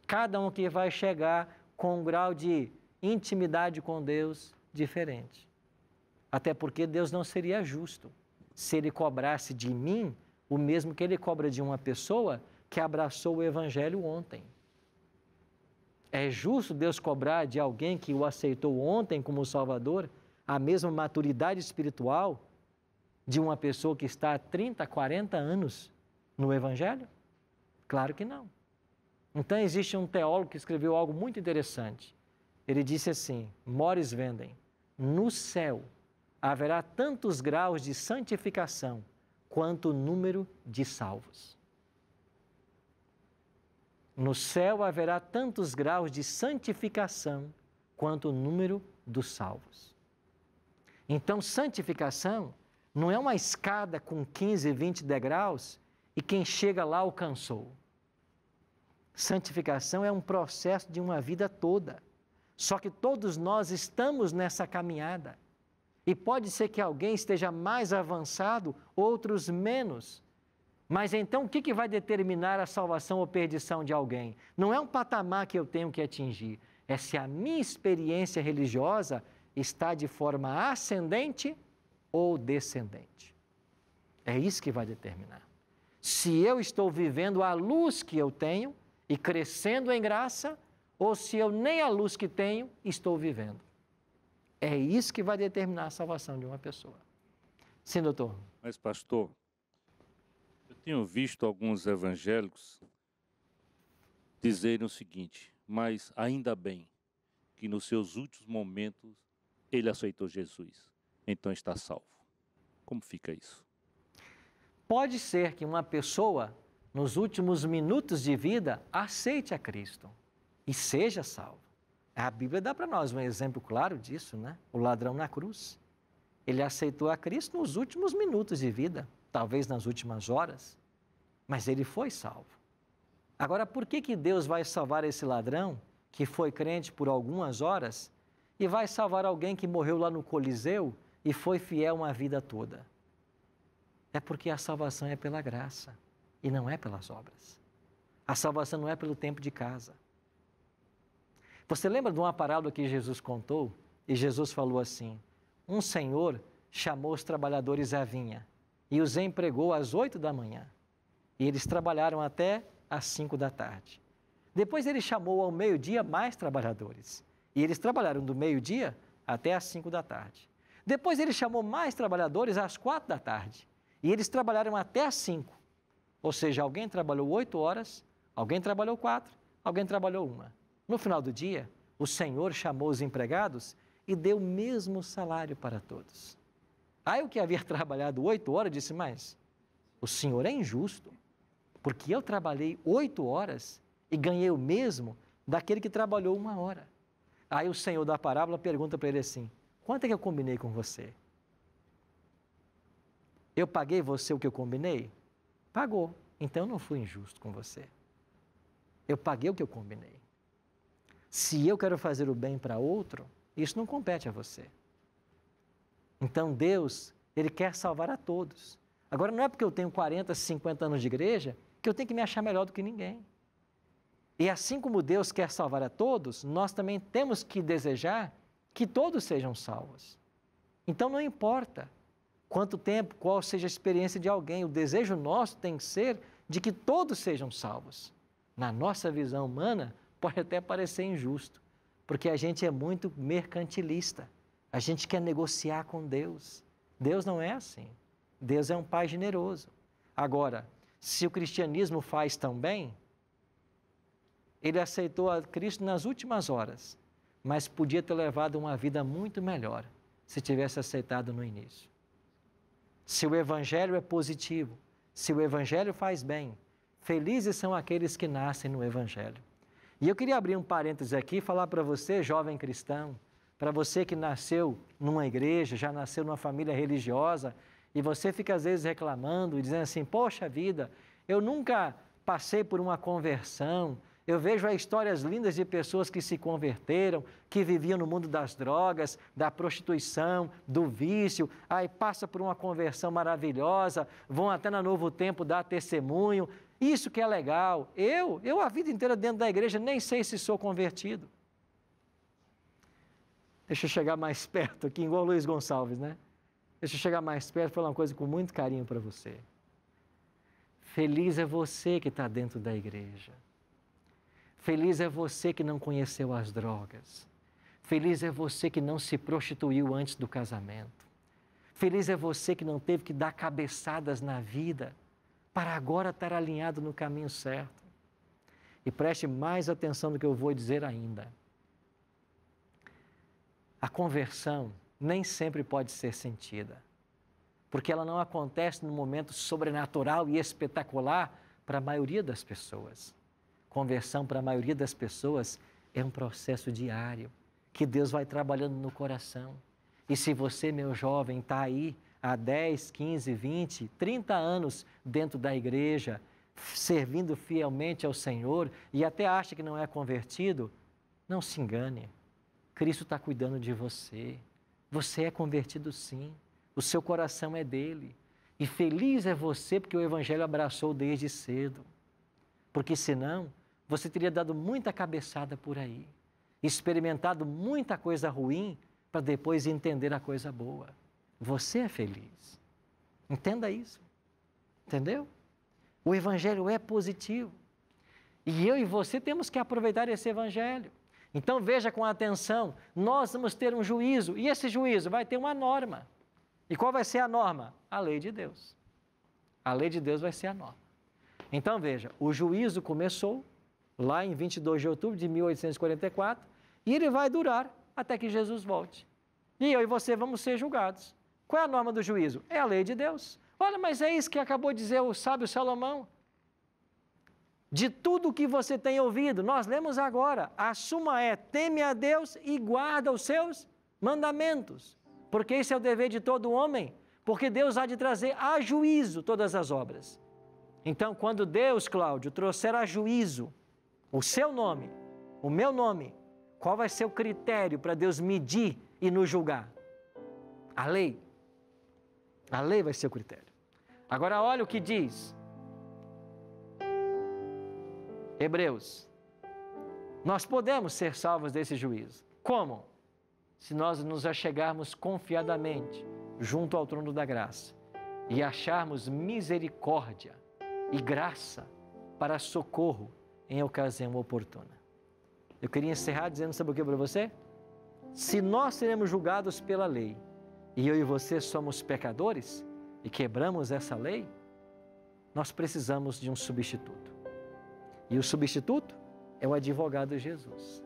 Cada um aqui vai chegar com um grau de intimidade com Deus diferente. Até porque Deus não seria justo se Ele cobrasse de mim o mesmo que Ele cobra de uma pessoa que abraçou o Evangelho ontem. É justo Deus cobrar de alguém que o aceitou ontem como Salvador a mesma maturidade espiritual de uma pessoa que está há 30, 40 anos no Evangelho? Claro que não. Então existe um teólogo que escreveu algo muito interessante. Ele disse assim, Morris Venden, no céu haverá tantos graus de santificação quanto o número de salvos. No céu haverá tantos graus de santificação quanto o número dos salvos. Então, santificação não é uma escada com 15, 20 degraus e quem chega lá alcançou. Santificação é um processo de uma vida toda. Só que todos nós estamos nessa caminhada. E pode ser que alguém esteja mais avançado, outros menos. Mas então o que vai determinar a salvação ou perdição de alguém? Não é um patamar que eu tenho que atingir, é se a minha experiência religiosa está de forma ascendente ou descendente. É isso que vai determinar. Se eu estou vivendo a luz que eu tenho e crescendo em graça, ou se eu nem a luz que tenho estou vivendo. É isso que vai determinar a salvação de uma pessoa. Sim, doutor. Mas, pastor, eu tenho visto alguns evangélicos dizerem o seguinte, mas ainda bem que nos seus últimos momentos ele aceitou Jesus, então está salvo. Como fica isso? Pode ser que uma pessoa, nos últimos minutos de vida, aceite a Cristo e seja salvo. A Bíblia dá para nós um exemplo claro disso, né? O ladrão na cruz. Ele aceitou a Cristo nos últimos minutos de vida, talvez nas últimas horas, mas ele foi salvo. Agora, por que Deus vai salvar esse ladrão, que foi crente por algumas horas, e vai salvar alguém que morreu lá no Coliseu e foi fiel uma vida toda? É porque a salvação é pela graça e não é pelas obras. A salvação não é pelo tempo de casa. Você lembra de uma parábola que Jesus contou? E Jesus falou assim, um senhor chamou os trabalhadores à vinha e os empregou às 8 da manhã. E eles trabalharam até às 5 da tarde. Depois ele chamou ao meio-dia mais trabalhadores. E eles trabalharam do meio-dia até às 5 da tarde. Depois ele chamou mais trabalhadores às 4 da tarde. E eles trabalharam até às 5. Ou seja, alguém trabalhou 8 horas, alguém trabalhou 4, alguém trabalhou 1. No final do dia, o Senhor chamou os empregados e deu o mesmo salário para todos. Aí o que havia trabalhado 8 horas disse, mas o Senhor é injusto, porque eu trabalhei 8 horas e ganhei o mesmo daquele que trabalhou 1 hora. Aí o Senhor da parábola pergunta para ele assim, quanto é que eu combinei com você? Eu paguei você o que eu combinei? Pagou, então eu não fui injusto com você. Eu paguei o que eu combinei. Se eu quero fazer o bem para outro, isso não compete a você. Então Deus, Ele quer salvar a todos. Agora não é porque eu tenho 40, 50 anos de igreja que eu tenho que me achar melhor do que ninguém. E assim como Deus quer salvar a todos, nós também temos que desejar que todos sejam salvos. Então não importa quanto tempo, qual seja a experiência de alguém, o desejo nosso tem que ser de que todos sejam salvos. Na nossa visão humana, pode até parecer injusto, porque a gente é muito mercantilista. A gente quer negociar com Deus. Deus não é assim. Deus é um Pai generoso. Agora, se o cristianismo faz tão bem, ele aceitou a Cristo nas últimas horas, mas podia ter levado uma vida muito melhor se tivesse aceitado no início. Se o Evangelho é positivo, se o Evangelho faz bem, felizes são aqueles que nascem no Evangelho. E eu queria abrir um parênteses aqui e falar para você, jovem cristão, para você que nasceu numa igreja, já nasceu numa família religiosa, e você fica às vezes reclamando e dizendo assim, poxa vida, eu nunca passei por uma conversão, eu vejo histórias lindas de pessoas que se converteram, que viviam no mundo das drogas, da prostituição, do vício, aí passa por uma conversão maravilhosa, vão até no Novo Tempo dar testemunho, isso que é legal. Eu a vida inteira dentro da igreja nem sei se sou convertido. Deixa eu chegar mais perto aqui, igual o Luiz Gonçalves, né? Deixa eu chegar mais perto e falar uma coisa com muito carinho para você. Feliz é você que está dentro da igreja. Feliz é você que não conheceu as drogas. Feliz é você que não se prostituiu antes do casamento. Feliz é você que não teve que dar cabeçadas na vida para agora estar alinhado no caminho certo. E preste mais atenção no que eu vou dizer ainda. A conversão nem sempre pode ser sentida, porque ela não acontece num momento sobrenatural e espetacular para a maioria das pessoas. Conversão para a maioria das pessoas é um processo diário, que Deus vai trabalhando no coração. E se você, meu jovem, está aí há 10, 15, 20, 30 anos dentro da igreja, servindo fielmente ao Senhor e até acha que não é convertido, não se engane. Cristo está cuidando de você. Você é convertido sim. O seu coração é dele. E feliz é você porque o Evangelho abraçou desde cedo. Porque senão, você teria dado muita cabeçada por aí, experimentado muita coisa ruim para depois entender a coisa boa. Você é feliz. Entenda isso. Entendeu? O Evangelho é positivo. E eu e você temos que aproveitar esse Evangelho. Então veja com atenção, nós vamos ter um juízo, e esse juízo vai ter uma norma. E qual vai ser a norma? A lei de Deus. A lei de Deus vai ser a norma. Então veja, o juízo começou lá em 22 de outubro de 1844, e ele vai durar até que Jesus volte. E eu e você vamos ser julgados. Qual é a norma do juízo? É a lei de Deus. Olha, mas é isso que acabou de dizer o sábio Salomão. De tudo o que você tem ouvido, nós lemos agora, a suma é, teme a Deus e guarda os seus mandamentos, porque esse é o dever de todo homem, porque Deus há de trazer a juízo todas as obras. Então, quando Deus, Cláudio, trouxer a juízo o seu nome, o meu nome, qual vai ser o critério para Deus medir e nos julgar? A lei. A lei vai ser o critério. Agora, olha o que diz Hebreus. Nós podemos ser salvos desse juízo. Como? Se nós nos achegarmos confiadamente junto ao trono da graça e acharmos misericórdia e graça para socorro em ocasião oportuna. Eu queria encerrar dizendo, sabe o que para você? Se nós seremos julgados pela lei e eu e você somos pecadores e quebramos essa lei, nós precisamos de um substituto. E o substituto é o advogado Jesus.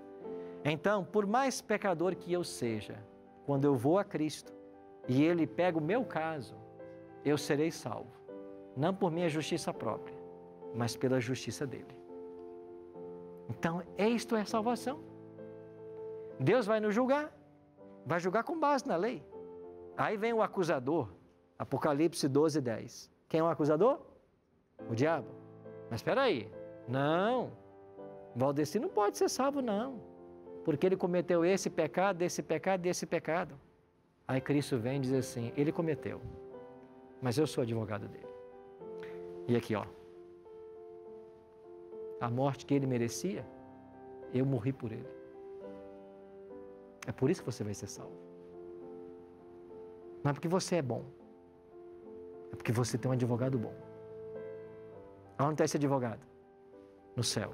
Então, por mais pecador que eu seja, quando eu vou a Cristo e Ele pega o meu caso, eu serei salvo. Não por minha justiça própria, mas pela justiça dEle. Então, isto é a salvação. Deus vai nos julgar, vai julgar com base na lei. Aí vem o acusador, Apocalipse 12, 10. Quem é o acusador? O diabo. Mas espera aí. Não, Valdeci não pode ser salvo não, porque ele cometeu esse pecado, esse pecado e esse pecado. Aí Cristo vem e diz assim, ele cometeu, mas eu sou advogado dele. E aqui ó, a morte que ele merecia, eu morri por ele. É por isso que você vai ser salvo. Não é porque você é bom, é porque você tem um advogado bom. Onde está esse advogado? No céu.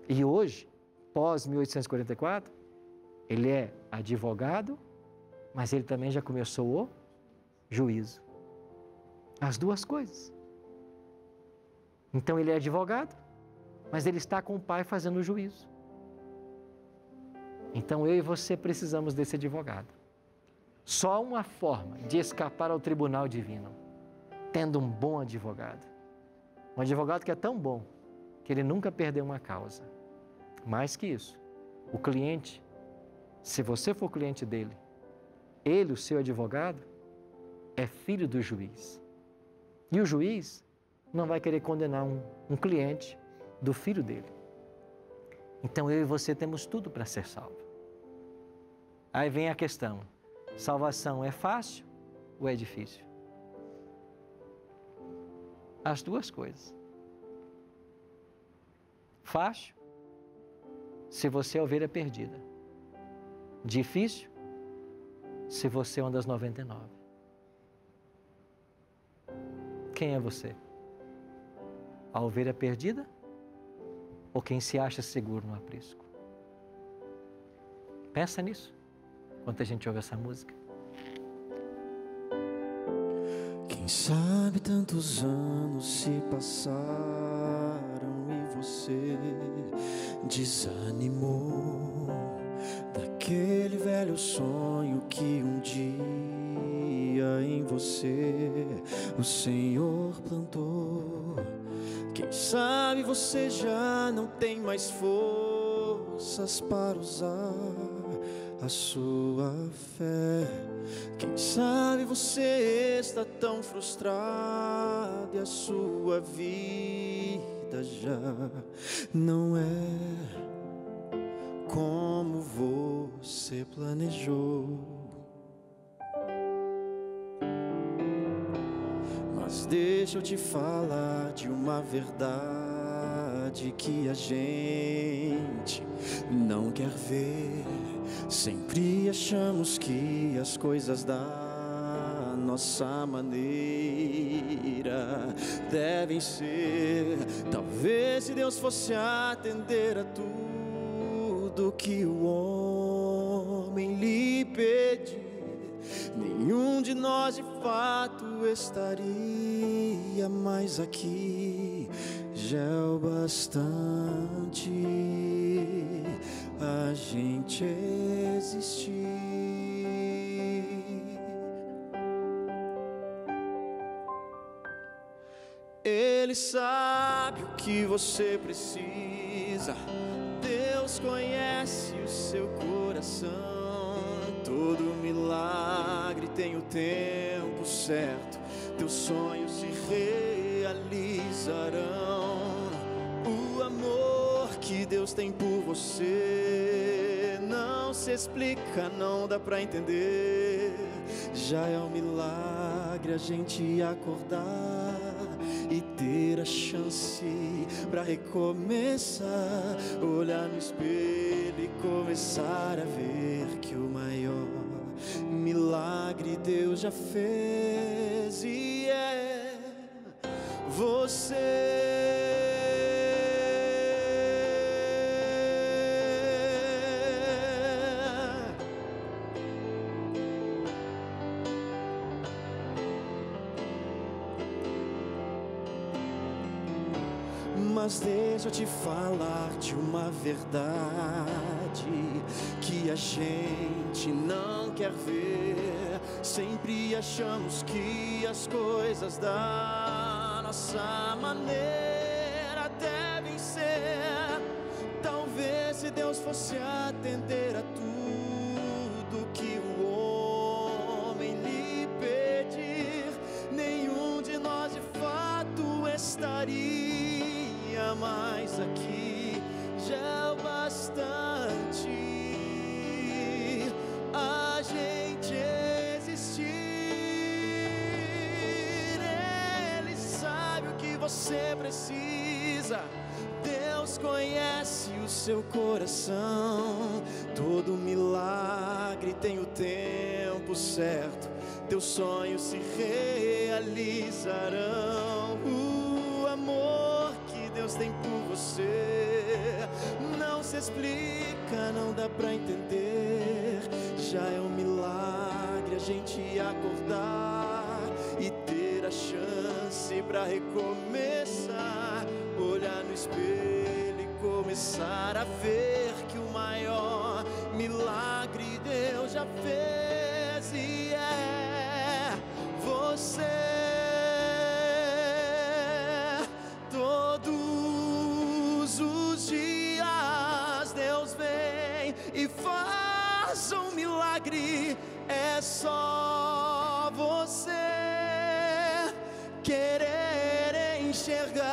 E hoje, pós 1844, ele é advogado, mas ele também já começou o juízo. As duas coisas. Então ele é advogado, mas ele está com o Pai fazendo o juízo. Então eu e você precisamos desse advogado. Só há uma forma de escapar ao tribunal divino, tendo um bom advogado. Um advogado que é tão bom que ele nunca perdeu uma causa. Mais que isso, o cliente, se você for cliente dele, ele, o seu advogado, é filho do juiz. E o juiz não vai querer condenar um cliente do filho dele. Então eu e você temos tudo para ser salvo. Aí vem a questão, salvação é fácil ou é difícil? As duas coisas. Fácil, se você é ovelha perdida. Difícil, se você é uma das 99. Quem é você? A ovelha perdida ou quem se acha seguro no aprisco? Pensa nisso enquanto a gente ouve essa música. Quem sabe tantos anos se passaram e você desanimou daquele velho sonho que um dia em você o Senhor plantou. Quem sabe você já não tem mais forças para usar a sua fé. Quem sabe você está tão frustrado e a sua vida já não é como você planejou. Mas deixa eu te falar de uma verdade que a gente não quer ver. Sempre achamos que as coisas da nossa maneira devem ser. Talvez se Deus fosse atender a tudo que o homem lhe pedir, nenhum de nós de fato estaria mais aqui. Já é o bastante a gente existir. Ele sabe o que você precisa. Deus conhece o seu coração. Todo milagre tem o tempo certo. Teus sonhos se realizarão. O amor que Deus tem por você não se explica, não dá pra entender. Já é um milagre a gente acordar e ter a chance pra recomeçar. Olhar no espelho e começar a ver que o maior milagre Deus já fez e é você. Mas deixa eu te falar de uma verdade que a gente não quer ver. Sempre achamos que as coisas da nossa maneira devem ser. Talvez se Deus fosse atender a tudo que o homem lhe pedir, nenhum de nós de fato estaria mais aqui. Já é o bastante a gente existir. Ele sabe o que você precisa. Deus conhece o seu coração. Todo milagre tem o tempo certo. Teus sonhos se realizarão. O amor que Deus tem por você não se explica, não dá pra entender. Já é um milagre a gente acordar e ter a chance pra recomeçar. Olhar no espelho e começar a ver que o maior milagre Deus já fez. e faça um milagre. É só você querer enxergar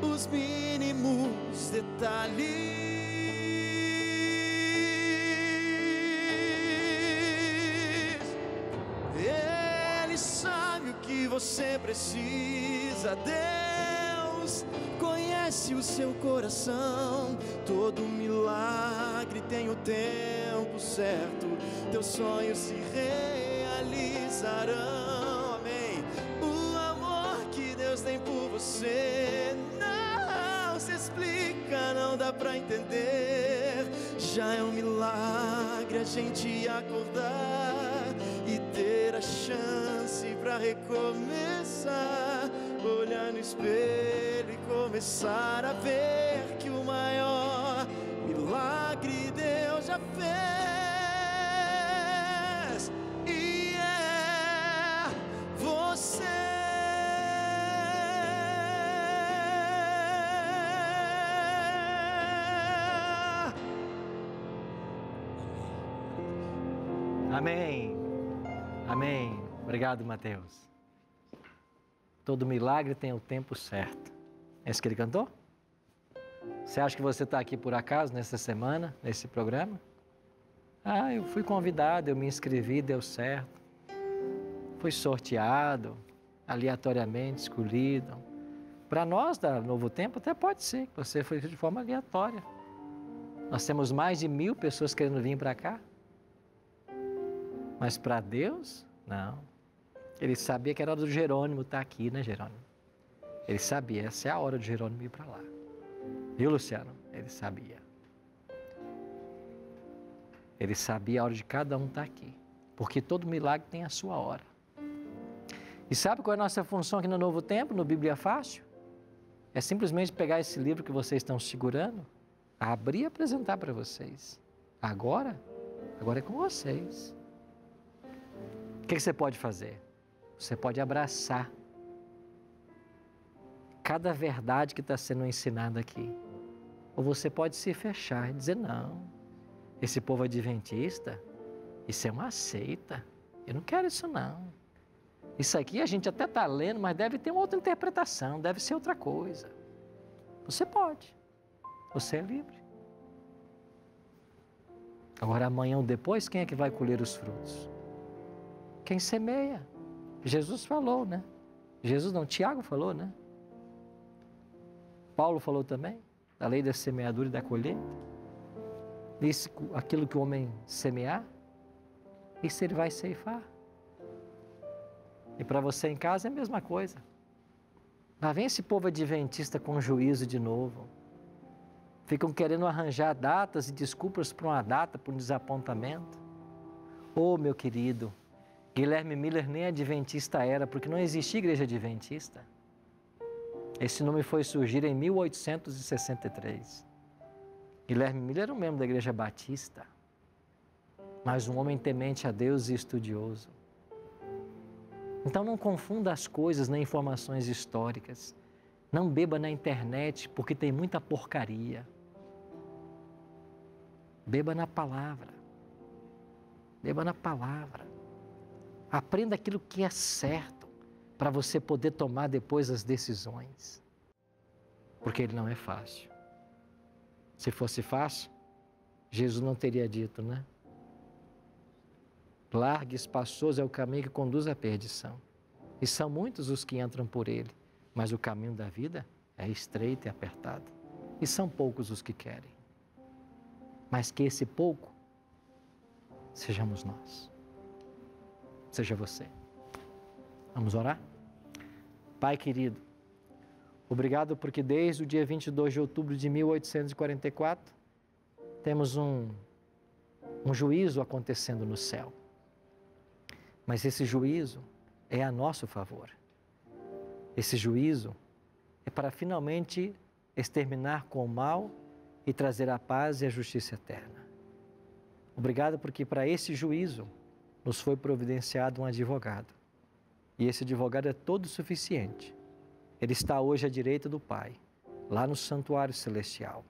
os mínimos detalhes. Ele sabe o que você precisa. Deus conhece o seu coração. Todo milagre tem o tempo certo. Teus sonhos se realizarão. Amém. O amor que Deus tem por você não se explica, não dá pra entender. Já é um milagre a gente acordar e ter a chance pra recomeçar. Olhar no espelho e começar a ver que o maior milagre Deus já fez. E é você. Amém. Amém. Obrigado, Mateus. Todo milagre tem o tempo certo. É isso que ele cantou? Você acha que você está aqui por acaso nessa semana, nesse programa? Ah, eu fui convidado, eu me inscrevi, deu certo. Fui sorteado, aleatoriamente escolhido. Para nós da Novo Tempo até pode ser que você foi de forma aleatória. Nós temos mais de 1000 pessoas querendo vir para cá. Mas para Deus, não. Ele sabia que era hora do Jerônimo estar aqui, né, Jerônimo? Ele sabia, essa é a hora de Jerônimo ir para lá. Viu, Luciano? Ele sabia. Ele sabia a hora de cada um estar aqui. Porque todo milagre tem a sua hora. E sabe qual é a nossa função aqui no Novo Tempo, no Bíblia Fácil? É simplesmente pegar esse livro que vocês estão segurando, abrir e apresentar para vocês. Agora é com vocês. O que você pode fazer? Você pode abraçar cada verdade que está sendo ensinada aqui. Ou você pode se fechar e dizer, não, esse povo adventista, isso é uma seita, eu não quero isso não. Isso aqui a gente até está lendo, mas deve ter uma outra interpretação, deve ser outra coisa. Você pode, você é livre. Agora amanhã ou depois, quem é que vai colher os frutos? Quem semeia. Jesus falou, né? Jesus não, Tiago falou, né? Paulo falou também, da lei da semeadura e da colheita. Disse aquilo que o homem semear, isso ele vai ceifar. E para você em casa é a mesma coisa. Lá vem esse povo adventista com juízo de novo. Ficam querendo arranjar datas e desculpas para uma data, para um desapontamento. Ô, meu querido, Guilherme Miller nem adventista era, porque não existia igreja adventista. Esse nome foi surgir em 1863. Guilherme Miller era um membro da igreja batista, mas um homem temente a Deus e estudioso. Então não confunda as coisas nem informações históricas. Não beba na internet, porque tem muita porcaria. Beba na palavra. Beba na palavra. Aprenda aquilo que é certo, para você poder tomar depois as decisões. Porque ele não é fácil. Se fosse fácil, Jesus não teria dito, né? Largo e espaçoso é o caminho que conduz à perdição. E são muitos os que entram por ele, mas o caminho da vida é estreito e apertado. E são poucos os que querem. Mas que esse pouco sejamos nós. Seja você. Vamos orar? Pai querido, obrigado porque desde o dia 22 de outubro de 1844 temos um juízo acontecendo no céu. Mas esse juízo é a nosso favor. Esse juízo é para finalmente exterminar com o mal e trazer a paz e a justiça eterna. Obrigado porque para esse juízo nos foi providenciado um advogado. E esse advogado é todo suficiente. Ele está hoje à direita do Pai, lá no santuário celestial.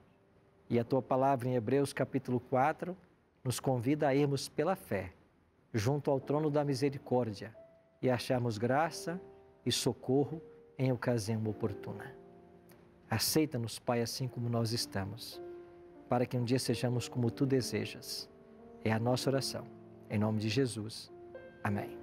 E a Tua palavra em Hebreus capítulo 4 nos convida a irmos pela fé, junto ao trono da misericórdia, e acharmos graça e socorro em ocasião oportuna. Aceita-nos, Pai, assim como nós estamos, para que um dia sejamos como Tu desejas. É a nossa oração. Em nome de Jesus. Amém.